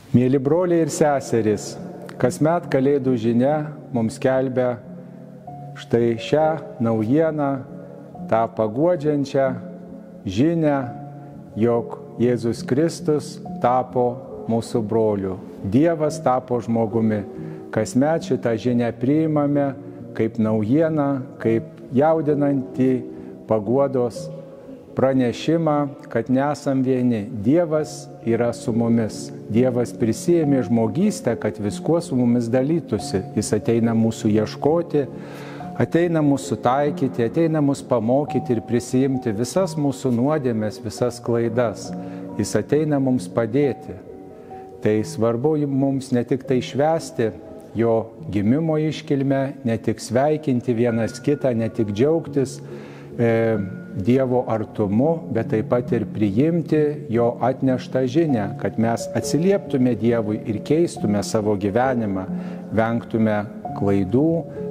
Mėly broliai ir seserys, kasmet Kalėdų žinia mums skelbia štai šią naujieną, tą paguodžiančią žinią, jog Jėzus Kristus tapo mūsų broliu. Dievas tapo žmogumi. Kasmet šitą žinią priimame kaip naujieną, kaip jaudinantį paguodos pranešimą, kad nesam vieni. Dievas yra su mumis. Dievas prisijėmė žmogystę, kad viskuo su mumis dalytųsi. Jis ateina mūsų ieškoti, ateina mūsų taikyti, ateina mūsų pamokyti ir prisijimti visas mūsų nuodėmes, visas klaidas. Jis ateina mums padėti. Tai svarbu mums ne tik tai švęsti jo gimimo iškilmę, ne tik sveikinti vienas kitą, ne tik džiaugtis Dievo artumu, bet taip pat ir priimti jo atneštą žinią, kad mes atsilieptume Dievui ir keistume savo gyvenimą, vengtume klaidų,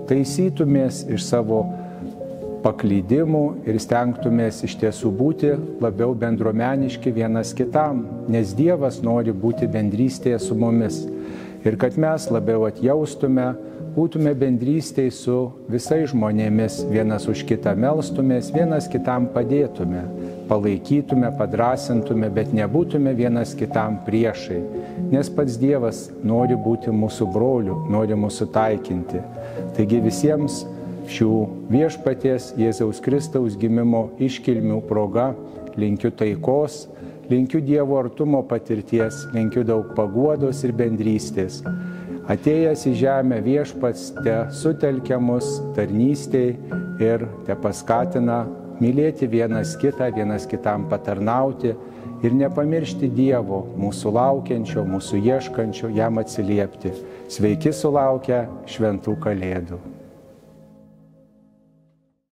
taisytumės iš savo paklydimų ir stengtumės iš tiesų būti labiau bendruomeniški vienas kitam, nes Dievas nori būti bendrystėje su mumis. Ir kad mes labiau atjaustume, būtume bendrystėje su visais žmonėmis, vienas už kitą melstumės, vienas kitam padėtume, palaikytume, padrasintume, bet nebūtume vienas kitam priešai, nes pats Dievas nori būti mūsų broliu, nori mūsų taikinti. Taigi visiems šių viešpaties Jėzaus Kristaus gimimo iškilmių proga linkiu taikos, linkiu Dievo artumo patirties, linkiu daug paguodos ir bendrystės. Atėjęs į žemę viešpats te sutelkia mus tarnystėj ir te paskatina mylėti vienas kitą, vienas kitam patarnauti ir nepamiršti Dievo, mūsų laukiančio, mūsų ieškančio, jam atsiliepti. Sveiki sulaukę šventų Kalėdų.